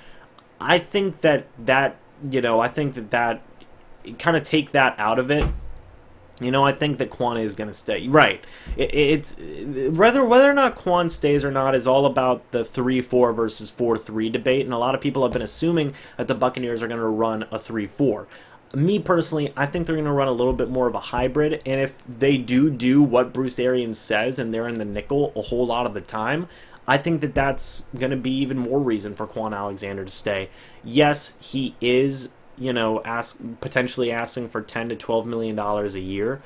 I think that you know, I think that kind of take that out of it. You know, I think that Quan is going to stay. Right. It's whether or not Quan stays or not is all about the 3-4 versus 4-3 debate, and a lot of people have been assuming that the Buccaneers are going to run a 3-4. Me personally, I think they're going to run a little bit more of a hybrid, and if they do what Bruce Arians says and they're in the nickel a whole lot of the time, I think that that's going to be even more reason for Quan Alexander to stay. Yes, he is, you know, potentially asking for $10 to $12 million a year.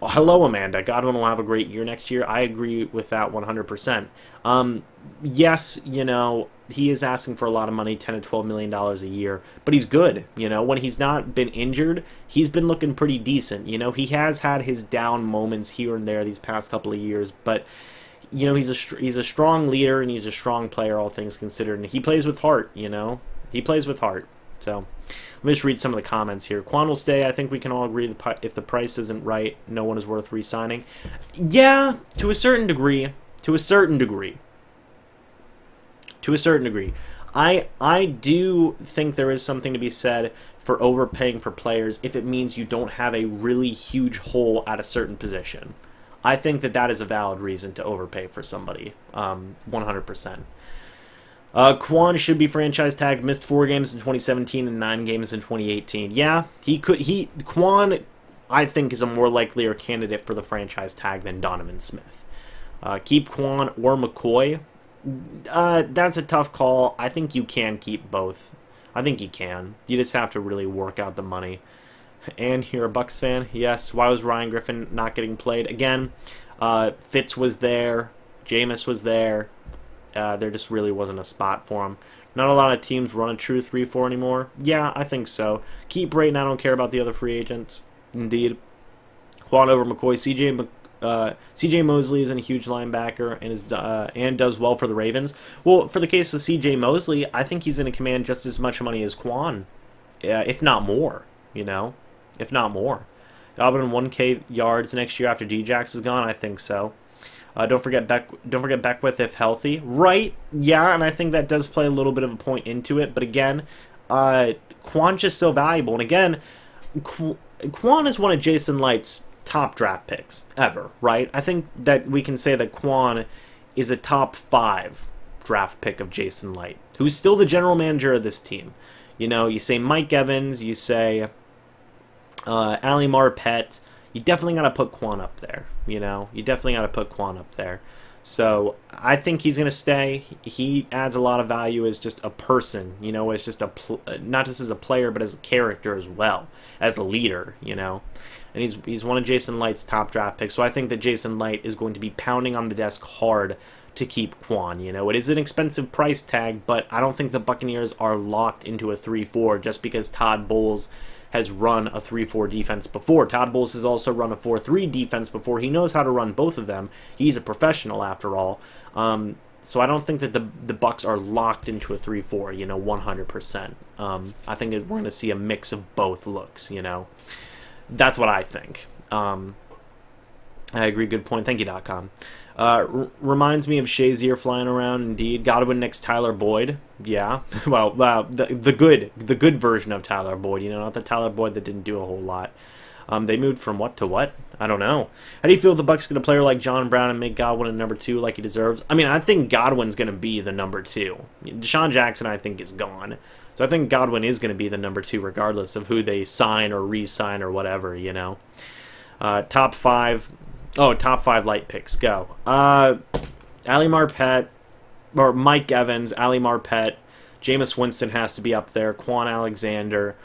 Oh, hello, Amanda. Godwin will have a great year next year. I agree with that 100%. Yes, you know, he is asking for a lot of money, $10 to $12 million a year, but he's good. You know, when he's not been injured, he's been looking pretty decent. You know, he has had his down moments here and there these past couple of years, but you know, he's a strong leader and he's a strong player, all things considered, and he plays with heart. You know, he plays with heart. So let me just read some of the comments here. Quan will stay. I think we can all agree if the price isn't right, no one is worth re-signing. Yeah, to a certain degree. To a certain degree. To a certain degree. I do think there is something to be said for overpaying for players if it means you don't have a really huge hole at a certain position. I think that that is a valid reason to overpay for somebody, 100%. Quan should be franchise tagged. Missed 4 games in 2017 and 9 games in 2018. Yeah, Quan, I think, is a more likelier candidate for the franchise tag than Donovan Smith. Keep Quan or McCoy. That's a tough call. I think you can keep both. I think you can. You just have to really work out the money. And you're a Bucs fan? Yes. Why was Ryan Griffin not getting played? Again, Fitz was there. Jameis was there. There just really wasn't a spot for him. Not a lot of teams run a true 3-4 anymore. Yeah, I think so. Keep Brayton. I don't care about the other free agents. Indeed. Quan over McCoy. CJ Mosley isn't a huge linebacker and does well for the Ravens. Well, for the case of CJ Mosley, I think he's going to command just as much money as Quan, if not more. You know, if not more. Godwin 1K yards next year after Djax is gone. I think so. Don't forget Beckwith if healthy. Right? Yeah, and I think that does play a little bit of a point into it. But again, Quan's just so valuable. And again, Quan is one of Jason Light's top draft picks ever. Right? I think that we can say that Quan is a top 5 draft pick of Jason Light, who's still the general manager of this team. You know, you say Mike Evans, you say Ali Marpet, you definitely got to put Quan up there. You know, you definitely got to put Quan up there. So I think he's going to stay. He adds a lot of value as just a person, you know, as just not just as a player, but as a character as well, as a leader, you know. And he's one of Jason Light's top draft picks. So I think that Jason Light is going to be pounding on the desk hard to keep Quan. You know, it is an expensive price tag, but I don't think the Buccaneers are locked into a 3-4 just because Todd Bowles has run a 3-4 defense before. Todd Bowles has also run a 4-3 defense before. He knows how to run both of them. He's a professional after all. So I don't think that the Bucs are locked into a 3-4, you know, 100%. I think that we're going to see a mix of both looks, you know. That's what I think. I agree. Good point. Thank you, .com. Reminds me of Shazier flying around. Indeed, Godwin next Tyler Boyd. Yeah, well, the good version of Tyler Boyd. You know, not the Tyler Boyd that didn't do a whole lot. They moved from what to what? I don't know. How do you feel the Bucs get a player like John Brown and make Godwin a number 2 like he deserves? I mean, I think Godwin's going to be the number 2. Deshaun Jackson, I think, is gone. So I think Godwin is going to be the number 2 regardless of who they sign or re-sign or whatever, you know. Top 5. Oh, top 5 light picks. Go. Ali Marpet, or Mike Evans, Ali Marpet, Jameis Winston has to be up there. Quan Alexander.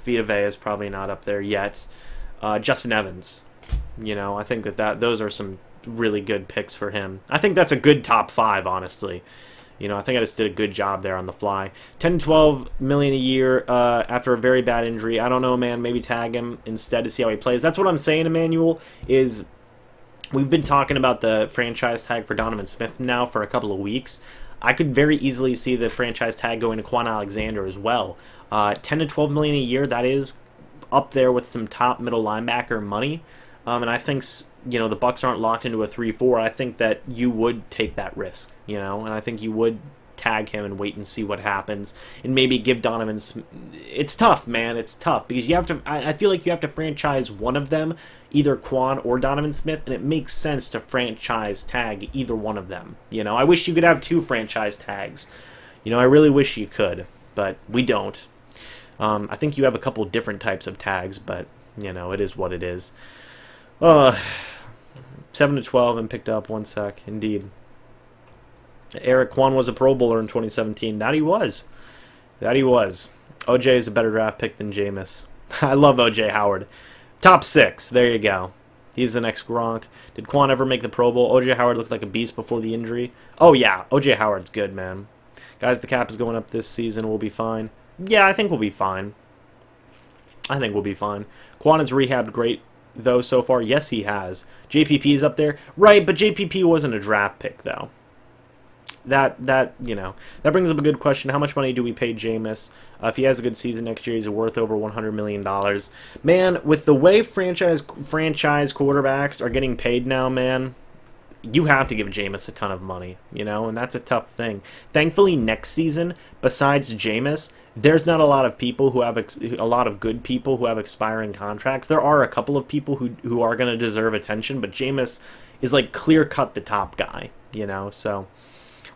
Vita Vea is probably not up there yet. Justin Evans. You know, I think that those are some really good picks for him. I think that's a good top 5, honestly. You know, I think I just did a good job there on the fly. 10 to 12 million a year after a very bad injury. I don't know, man. Maybe tag him instead to see how he plays. That's what I'm saying, Emmanuel, is we've been talking about the franchise tag for Donovan Smith now for a couple of weeks. I could very easily see the franchise tag going to Quan Alexander as well. 10 to 12 million a year, that is up there with some top middle linebacker money. And I think, you know, the Bucs aren't locked into a 3-4. I think that you would take that risk, you know, and I think you would tag him and wait and see what happens and maybe give Donovan. It's tough, man. It's tough because you have to. I feel like you have to franchise one of them, either Quan or Donovan Smith, and it makes sense to franchise tag either one of them. You know, I wish you could have 2 franchise tags. You know, I really wish you could, but we don't. I think you have a couple different types of tags, but, you know, it is what it is. 7-12 and picked up 1 sec, indeed. Eric Kwan was a Pro Bowler in 2017. That he was. That he was. OJ is a better draft pick than Jameis. I love OJ Howard. Top 6. There you go. He's the next Gronk. Did Quan ever make the Pro Bowl? OJ Howard looked like a beast before the injury. Oh, yeah. OJ Howard's good, man. Guys, the cap is going up this season. We'll be fine. Yeah, I think we'll be fine. I think we'll be fine. Quan has rehabbed great, though, so far. Yes, he has. JPP is up there. Right, but JPP wasn't a draft pick, though. You know, that brings up a good question. How much money do we pay Jameis? If he has a good season next year, he's worth over $100 million. Man, with the way franchise quarterbacks are getting paid now, man, you have to give Jameis a ton of money, you know, and that's a tough thing. Thankfully, next season, besides Jameis, there's not a lot of people who have a lot of good people who have expiring contracts. There are a couple of people who are going to deserve attention, but Jameis is like clear-cut the top guy, you know, so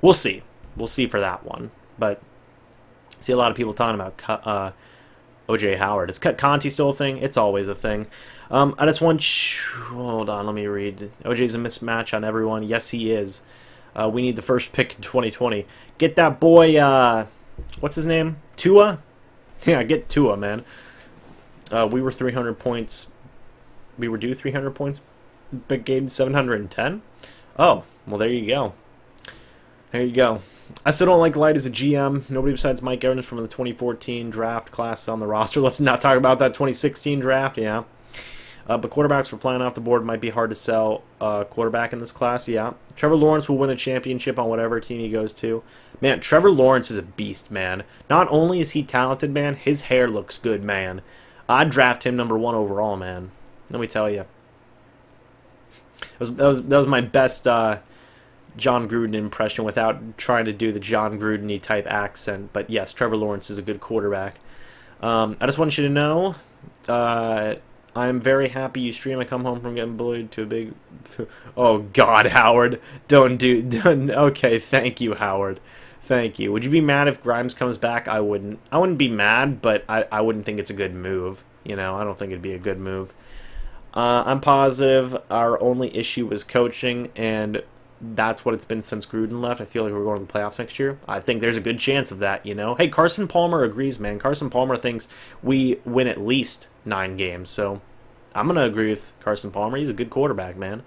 we'll see. We'll see for that one. But I see a lot of people talking about OJ Howard. Is Cut Conti still a thing? It's always a thing. I just want... Hold on, let me read. OJ's a mismatch on everyone. Yes, he is. We need the first pick in 2020. Get that boy... what's his name? Tua? Yeah, get Tua, man. We were 300 points. We were due 300 points. Big game 710? Oh, well, there you go. There you go. I still don't like Light as a GM. Nobody besides Mike Evans from the 2014 draft class on the roster. Let's not talk about that 2016 draft, yeah. But quarterbacks were flying off the board. Might be hard to sell quarterback in this class, yeah. Trevor Lawrence will win a championship on whatever team he goes to. Man, Trevor Lawrence is a beast, man. Not only is he talented, man, his hair looks good, man. I'd draft him #1 overall, man. Let me tell you. That was my best John Gruden impression without trying to do the John Gruden-y type accent. But yes, Trevor Lawrence is a good quarterback. I just want you to know, I'm very happy you stream. I come home from getting bullied to a big... Oh, God, Howard. Okay, thank you, Howard. Thank you. Would you be mad if Grimes comes back? I wouldn't. I wouldn't be mad, but I wouldn't think it's a good move. You know, I don't think it'd be a good move. I'm positive our only issue was coaching, and that's what it's been since Gruden left. I feel like we're going to the playoffs next year. I think there's a good chance of that, you know. Hey, Carson Palmer agrees, man. Carson Palmer thinks we win at least 9 games, so I'm going to agree with Carson Palmer. He's a good quarterback, man.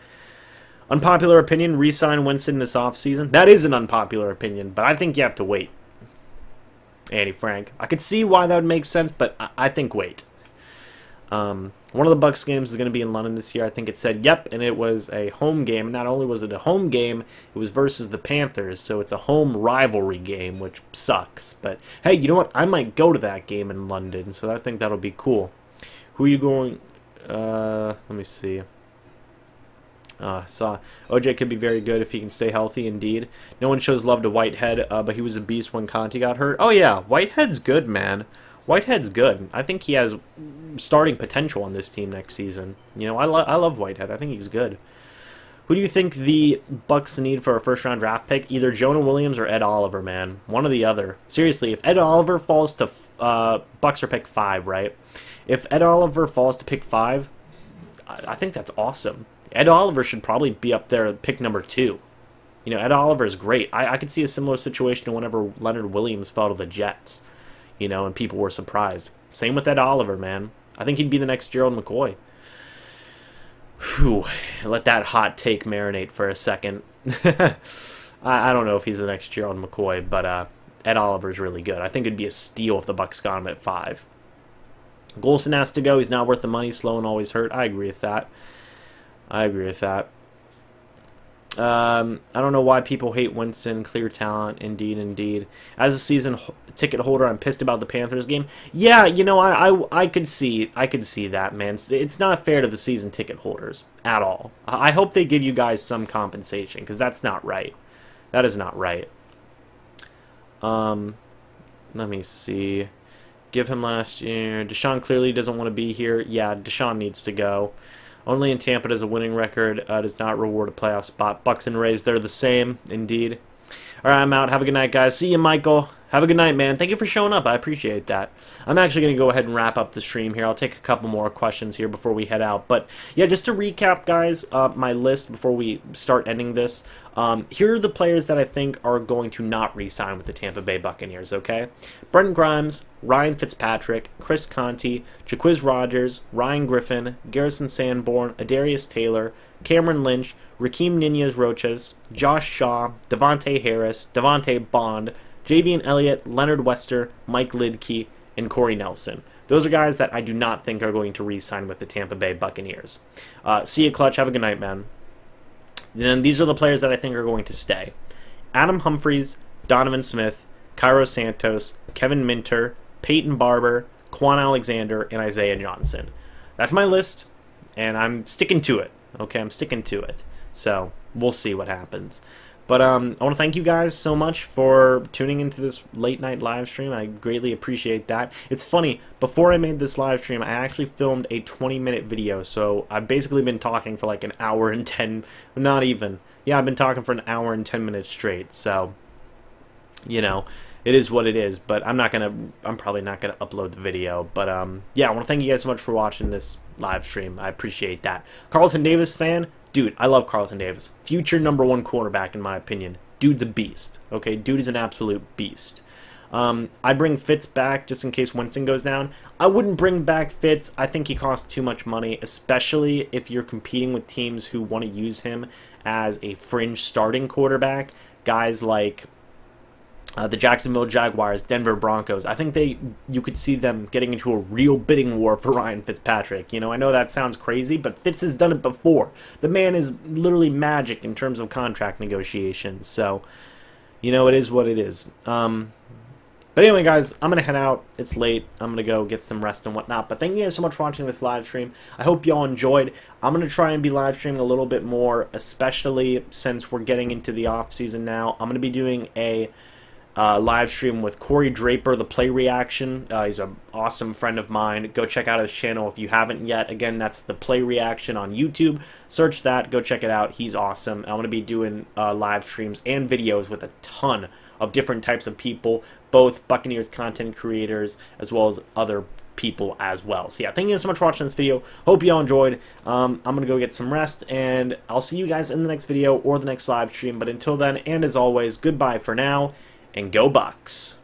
Unpopular opinion, re-sign Winston this offseason. That is an unpopular opinion, but I think you have to wait. Andy Frank. I could see why that would make sense, but I think wait. One of the Bucs games is going to be in London this year. I think it said, yep, and it was a home game. Not only was it a home game, it was versus the Panthers, so it's a home rivalry game, which sucks. But, hey, you know what? I might go to that game in London, so I think that'll be cool. Who are you going... let me see. OJ could be very good if he can stay healthy, indeed. No one shows love to Whitehead, but he was a beast when Conti got hurt. Oh, yeah, Whitehead's good, man. Whitehead's good. I think he has starting potential on this team next season. You know, I love Whitehead. I think he's good. Who do you think the Bucs need for a first-round draft pick? Either Jonah Williams or Ed Oliver, man. One or the other. Seriously, if Ed Oliver falls to... Bucs are pick 5, right? If Ed Oliver falls to pick 5, I think that's awesome. Ed Oliver should probably be up there at pick #2. You know, Ed Oliver is great. I could see a similar situation to whenever Leonard Williams fell to the Jets. You know, and people were surprised. Same with Ed Oliver, man. I think he'd be the next Gerald McCoy. Whew. Let that hot take marinate for a second. I don't know if he's the next Gerald McCoy, but Ed Oliver's really good. I think it'd be a steal if the Bucs got him at 5. Golson has to go. He's not worth the money. Slow and always hurt. I agree with that. I agree with that. I don't know why people hate Winston. Clear talent, indeed, indeed. As a season ticket holder, I'm pissed about the Panthers game. Yeah, you know, I could see that, man. It's not fair to the season ticket holders at all. I hope they give you guys some compensation, because that's not right. That is not right. Let me see. Give him last year. Deshaun clearly doesn't want to be here. Yeah, Deshaun needs to go. Only in Tampa does a winning record does not reward a playoff spot. Bucs and Rays, they're the same, indeed. All right, I'm out. Have a good night, guys. See you, Michael. Have a good night, man. Thank you for showing up. I appreciate that. I'm actually going to go ahead and wrap up the stream here. I'll take a couple more questions here before we head out. But, yeah, just to recap, guys, my list before we start ending this. Here are the players that I think are going to not re-sign with the Tampa Bay Buccaneers, okay? Brendan Grimes, Ryan Fitzpatrick, Chris Conte, Jaquiz Rogers, Ryan Griffin, Garrison Sanborn, Adarius Taylor, Cameron Lynch, Rakeem Nunez-Roches, Josh Shaw, Devontae Harris, Devontae Bond, Javian Elliott, Leonard Wester, Mike Lidke, and Corey Nelson. Those are guys that I do not think are going to re-sign with the Tampa Bay Buccaneers. See you, Clutch. Have a good night, man. And then these are the players that I think are going to stay. Adam Humphries, Donovan Smith, Cairo Santos, Kevin Minter, Peyton Barber, Quan Alexander, and Isaiah Johnson. That's my list, and I'm sticking to it. Okay, I'm sticking to it. So, we'll see what happens. But I want to thank you guys so much for tuning into this late night live stream. I greatly appreciate that. It's funny, before I made this live stream, I actually filmed a 20-minute video. So I've basically been talking for like an hour and 10, not even. Yeah, I've been talking for an hour and 10 minutes straight. So, you know, it is what it is. But I'm probably not gonna upload the video. But yeah, I want to thank you guys so much for watching this live stream. I appreciate that. Carlton Davis fan. Dude, I love Carlton Davis. Future #1 quarterback, in my opinion. Dude's a beast. Okay, dude is an absolute beast. I bring Fitz back just in case Winston goes down. I wouldn't bring back Fitz. I think he costs too much money, especially if you're competing with teams who want to use him as a fringe starting quarterback. Guys like the Jacksonville Jaguars, Denver Broncos. I think you could see them getting into a real bidding war for Ryan Fitzpatrick. You know, I know that sounds crazy, but Fitz has done it before. The man is literally magic in terms of contract negotiations. So, you know, it is what it is. But anyway, guys, I'm going to head out. It's late. I'm going to go get some rest and whatnot. But thank you guys so much for watching this live stream. I hope y'all enjoyed. I'm going to try and be live streaming a little bit more, especially since we're getting into the off season now. I'm going to be doing a live stream with Corey Draper, the play reaction. He's an awesome friend of mine. Go check out his channel if you haven't yet. Again, that's the play reaction on YouTube. Search that. Go check it out. He's awesome. I'm going to be doing live streams and videos with a ton of different types of people, both Buccaneers content creators as well as other people as well. So yeah, thank you so much for watching this video. Hope you all enjoyed. I'm going to go get some rest, and I'll see you guys in the next video or the next live stream. But until then, and as always, goodbye for now. And go Bucs!